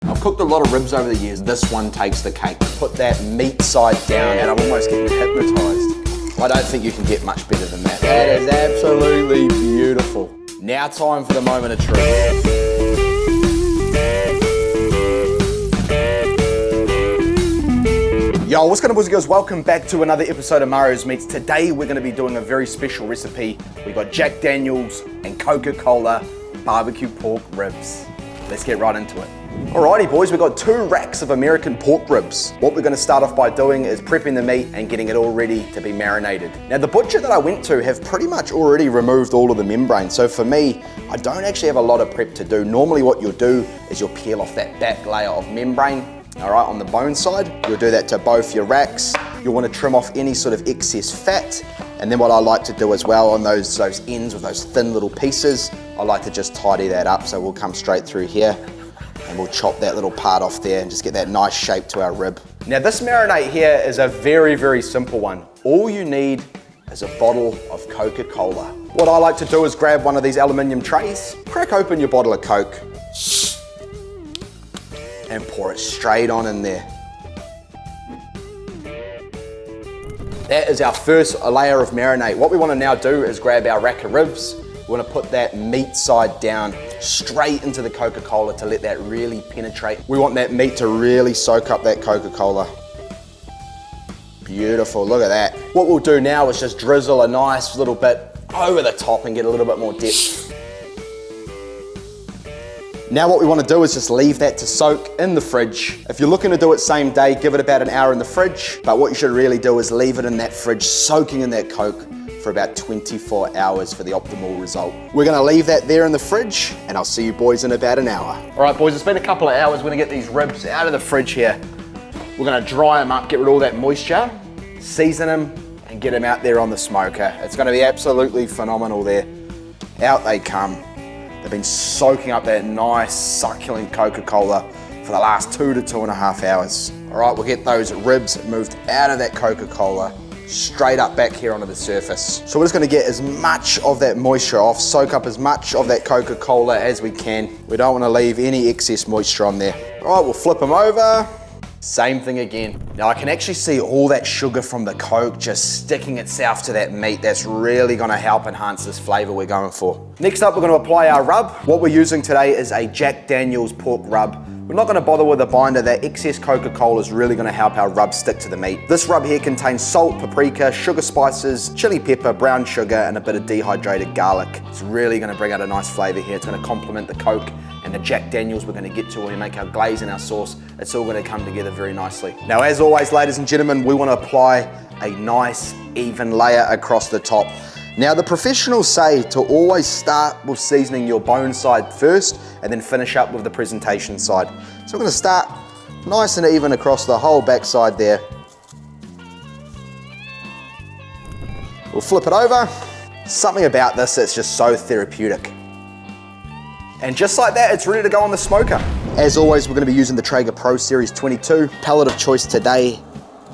I've cooked a lot of ribs over the years. This one takes the cake. Put that meat side down and I'm almost getting hypnotized. I don't think you can get much better than that. That is absolutely beautiful. Now time for the moment of truth. Yo, what's going on, boys and girls? Welcome back to another episode of Mario's Meats. Today we're going to be doing a very special recipe. We've got Jack Daniels and Coca-Cola barbecue pork ribs. Let's get right into it. Alrighty boys, we've got 2 racks of American pork ribs. What we're going to start off by doing is prepping the meat and getting it all ready to be marinated. Now the butcher that I went to have pretty much already removed all of the membrane. So for me, I don't actually have a lot of prep to do. Normally what you'll do is you'll peel off that back layer of membrane. All right, on the bone side, you'll do that to both your racks. You'll want to trim off any sort of excess fat. And then what I like to do as well on those ends with those thin little pieces, I like to just tidy that up. So we'll come straight through here and we'll chop that little part off there and just get that nice shape to our rib. Now this marinade here is a very, very simple one. All you need is a bottle of Coca-Cola. What I like to do is grab one of these aluminium trays, crack open your bottle of Coke, and pour it straight on in there. That is our first layer of marinade. What we want to now do is grab our rack of ribs. We want to put that meat side down straight into the Coca-Cola to let that really penetrate. We want that meat to really soak up that Coca-Cola. Beautiful, look at that. What we'll do now is just drizzle a nice little bit over the top and get a little bit more depth. Now what we want to do is just leave that to soak in the fridge. If you're looking to do it same day, give it about an hour in the fridge. But what you should really do is leave it in that fridge, soaking in that Coke for about 24 hours for the optimal result. We're gonna leave that there in the fridge and I'll see you boys in about an hour. All right boys, it's been a couple of hours. We're gonna get these ribs out of the fridge here. We're gonna dry them up, get rid of all that moisture, season them and get them out there on the smoker. It's gonna be absolutely phenomenal there. Out they come. They've been soaking up that nice succulent Coca-Cola for the last 2 to 2.5 hours. All right, we'll get those ribs moved out of that Coca-Cola, straight up back here onto the surface. So we're just gonna get as much of that moisture off, soak up as much of that Coca-Cola as we can. We don't wanna leave any excess moisture on there. All right, we'll flip them over. Same thing again. Now I can actually see all that sugar from the Coke just sticking itself to that meat. That's really gonna help enhance this flavor we're going for. Next up, we're gonna apply our rub. What we're using today is a Jack Daniels pork rub. We're not gonna bother with a binder. That excess Coca-Cola is really gonna help our rub stick to the meat. This rub here contains salt, paprika, sugar spices, chili pepper, brown sugar, and a bit of dehydrated garlic. It's really gonna bring out a nice flavor here. It's gonna complement the Coke and the Jack Daniels we're gonna get to when we make our glaze and our sauce. It's all gonna come together very nicely. Now, as always, ladies and gentlemen, we wanna apply a nice, even layer across the top. Now, the professionals say to always start with seasoning your bone side first and then finish up with the presentation side. So we're gonna start nice and even across the whole backside there. We'll flip it over. Something about this that's just so therapeutic. And just like that, it's ready to go on the smoker. As always, we're gonna be using the Traeger Pro Series 22. Pellet of choice today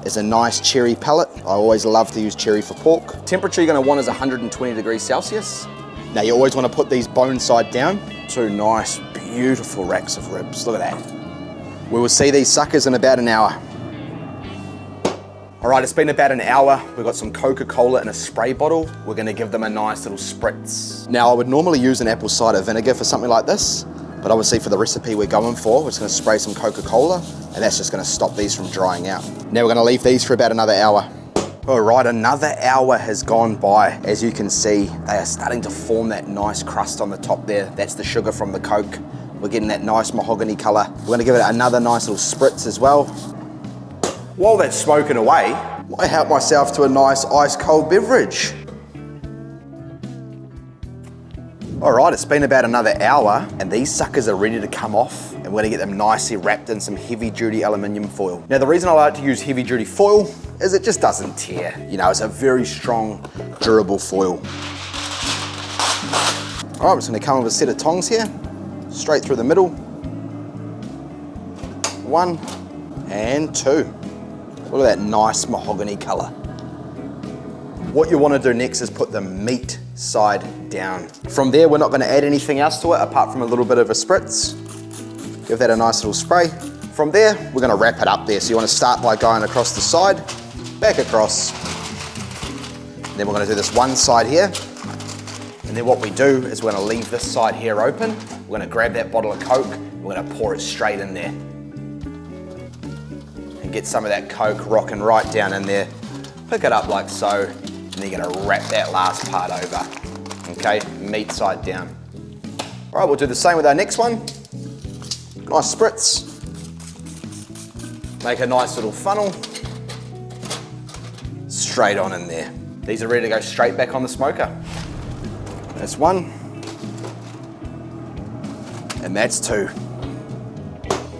is a nice cherry pellet. I always love to use cherry for pork. Temperature you're gonna want is 120 degrees Celsius. Now you always wanna put these bone side down. 2 nice, beautiful racks of ribs. Look at that. We will see these suckers in about an hour. All right, it's been about an hour. We've got some Coca-Cola in a spray bottle. We're gonna give them a nice little spritz. Now I would normally use an apple cider vinegar for something like this, but obviously for the recipe we're going for, we're just gonna spray some Coca-Cola and that's just gonna stop these from drying out. Now we're gonna leave these for about another hour. All right, another hour has gone by. As you can see, they are starting to form that nice crust on the top there. That's the sugar from the Coke. We're getting that nice mahogany color. We're gonna give it another nice little spritz as well. While that's smoking away, I help myself to a nice ice cold beverage. All right, it's been about another hour and these suckers are ready to come off and we're gonna get them nicely wrapped in some heavy duty aluminium foil. Now the reason I like to use heavy duty foil is it just doesn't tear. You know, it's a very strong, durable foil. All right, I'm just gonna come with a set of tongs here, straight through the middle. 1 and 2. Look at that nice mahogany color. What you want to do next is put the meat side down. From there, we're not going to add anything else to it apart from a little bit of a spritz. Give that a nice little spray. From there, we're gonna wrap it up there. So you wanna start by going across the side, back across. And then we're gonna do this one side here. And then what we do is we're gonna leave this side here open. We're gonna grab that bottle of Coke, we're gonna pour it straight in there. And get some of that Coke rocking right down in there. Pick it up like so, and then you're gonna wrap that last part over. Okay, meat side down. All right, we'll do the same with our next one. Nice spritz. Make a nice little funnel. Straight on in there. These are ready to go straight back on the smoker. That's one. And that's two.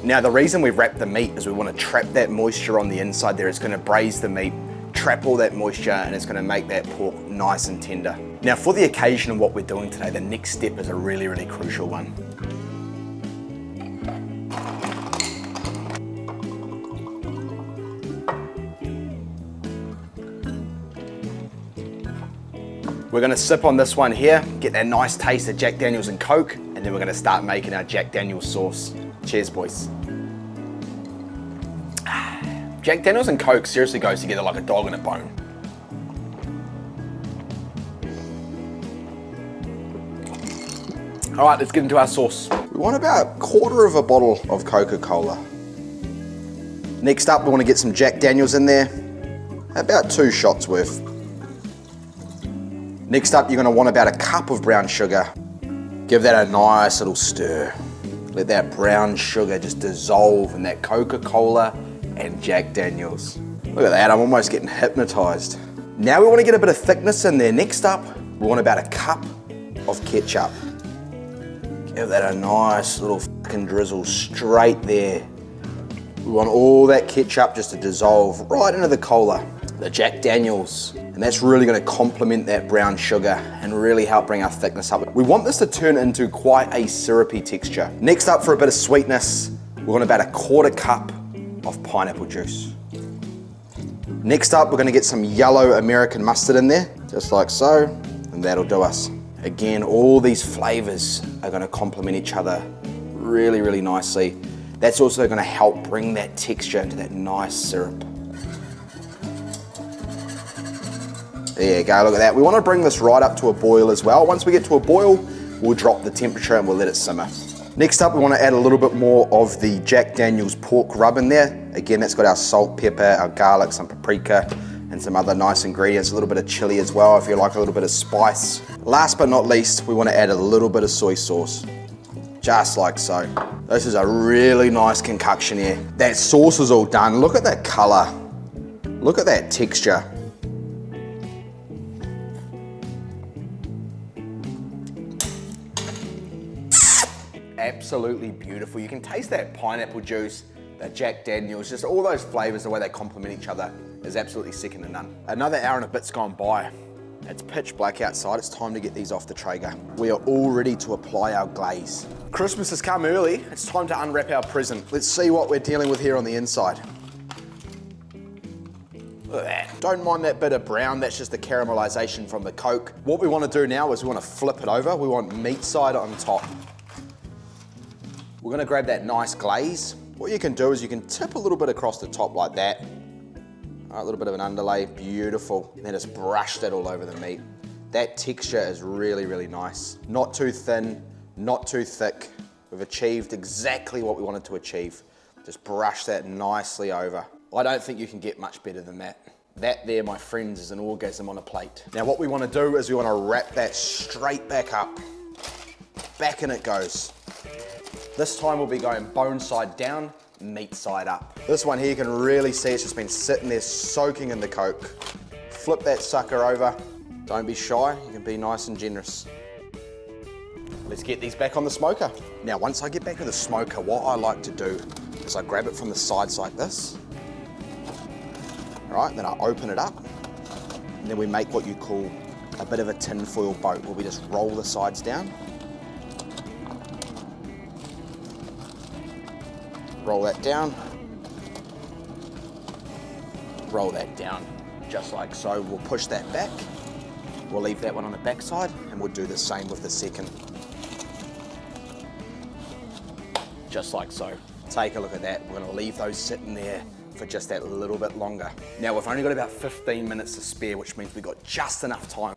Now the reason we've wrapped the meat is we want to trap that moisture on the inside there. It's going to braise the meat, trap all that moisture, and it's going to make that pork nice and tender. Now for the occasion of what we're doing today, the next step is a really, really crucial one. We're gonna sip on this one here, get that nice taste of Jack Daniels and Coke, and then we're gonna start making our Jack Daniels sauce. Cheers, boys. Jack Daniels and Coke seriously goes together like a dog and a bone. All right, let's get into our sauce. We want about a quarter of a bottle of Coca-Cola. Next up, we wanna get some Jack Daniels in there, about 2 shots worth. Next up, you're gonna want about a cup of brown sugar. Give that a nice little stir. Let that brown sugar just dissolve in that Coca-Cola and Jack Daniels. Look at that, I'm almost getting hypnotized. Now we wanna get a bit of thickness in there. Next up, we want about a cup of ketchup. Give that a nice little fucking drizzle straight there. We want all that ketchup just to dissolve right into the cola, the Jack Daniels. And that's really gonna complement that brown sugar and really help bring our thickness up. We want this to turn into quite a syrupy texture. Next up, for a bit of sweetness, we want about a 1/4 cup of pineapple juice. Next up, we're gonna get some yellow American mustard in there, just like so, and that'll do us. Again, all these flavors are gonna complement each other really, really nicely. That's also gonna help bring that texture into that nice syrup. There you go, look at that. We want to bring this right up to a boil as well. Once we get to a boil, we'll drop the temperature and we'll let it simmer. Next up, we want to add a little bit more of the Jack Daniels pork rub in there. Again, that's got our salt, pepper, our garlic, some paprika, and some other nice ingredients. A little bit of chili as well if you like a little bit of spice. Last but not least, we want to add a little bit of soy sauce. Just like so. This is a really nice concoction here. That sauce is all done. Look at that color. Look at that texture. Absolutely beautiful. You can taste that pineapple juice, that Jack Daniels, just all those flavors, the way they complement each other is absolutely second to none. Another hour and a bit's gone by. It's pitch black outside. It's time to get these off the Traeger. We are all ready to apply our glaze. Christmas has come early. It's time to unwrap our present. Let's see what we're dealing with here on the inside. Look at that. Don't mind that bit of brown, that's just the caramelization from the Coke. What we want to do now is we want to flip it over. We want meat side on top. We're gonna grab that nice glaze. What you can do is you can tip a little bit across the top like that. All right, a little bit of an underlay, beautiful. And then just brush that all over the meat. That texture is really, really nice. Not too thin, not too thick. We've achieved exactly what we wanted to achieve. Just brush that nicely over. I don't think you can get much better than that. That there, my friends, is an orgasm on a plate. Now what we wanna do is we wanna wrap that straight back up. Back in it goes. This time we'll be going bone side down, meat side up. This one here you can really see it's just been sitting there soaking in the Coke. Flip that sucker over. Don't be shy, you can be nice and generous. Let's get these back on the smoker. Now once I get back to the smoker, what I like to do is I grab it from the sides like this. All right, then I open it up, and then we make what you call a bit of a tinfoil boat, where we just roll the sides down. Roll that down, roll that down, just like so. We'll push that back, we'll leave that one on the back side, and we'll do the same with the second. just like so. Take a look at that. We're gonna leave those sitting there for just that little bit longer. Now we've only got about 15 minutes to spare, which means we've got just enough time.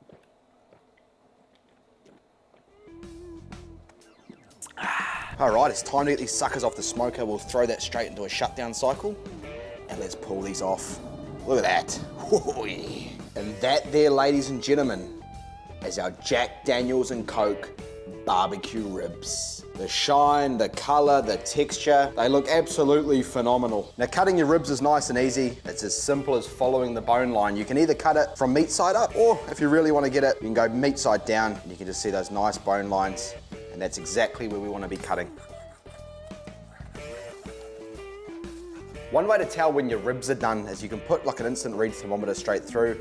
All right, it's time to get these suckers off the smoker. We'll throw that straight into a shutdown cycle, and let's pull these off. Look at that. And that there, ladies and gentlemen, is our Jack Daniels and Coke barbecue ribs. The shine, the color, the texture, they look absolutely phenomenal. Now, cutting your ribs is nice and easy. It's as simple as following the bone line. You can either cut it from meat side up, or if you really want to get it, you can go meat side down, and you can just see those nice bone lines, and that's exactly where we want to be cutting. One way to tell when your ribs are done is you can put like an instant read thermometer straight through,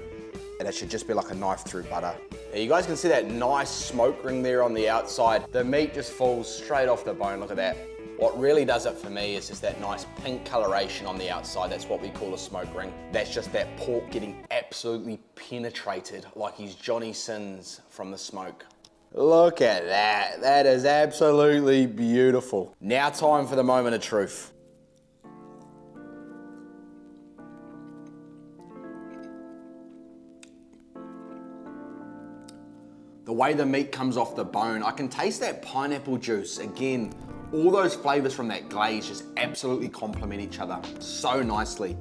and it should just be like a knife through butter. Now you guys can see that nice smoke ring there on the outside. The meat just falls straight off the bone, look at that. What really does it for me is just that nice pink coloration on the outside. That's what we call a smoke ring. That's just that pork getting absolutely penetrated like he's Johnny Sins from the smoke. Look at that, that is absolutely beautiful. Now time for the moment of truth. The way the meat comes off the bone, I can taste that pineapple juice. Again, all those flavors from that glaze just absolutely complement each other so nicely.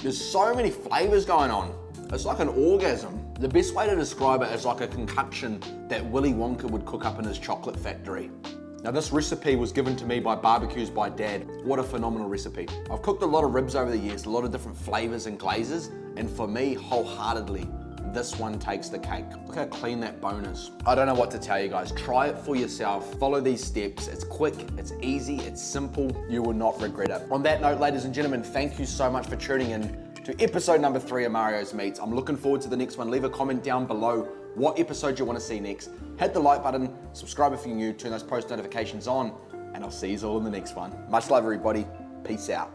There's so many flavors going on. It's like an orgasm. The best way to describe it is like a concoction that Willy Wonka would cook up in his chocolate factory. Now this recipe was given to me by Barbecues by Dad. What a phenomenal recipe. I've cooked a lot of ribs over the years, a lot of different flavors and glazes, and for me, wholeheartedly, this one takes the cake. Look how clean that bone is. I don't know what to tell you guys. Try it for yourself. Follow these steps. It's quick, it's easy, it's simple. You will not regret it. On that note, ladies and gentlemen, thank you so much for tuning in to episode number 3 of Mario's Meats. I'm looking forward to the next one. Leave a comment down below what episode you want to see next. Hit the like button, subscribe if you're new, turn those post notifications on, and I'll see you all in the next one. Much love, everybody. Peace out.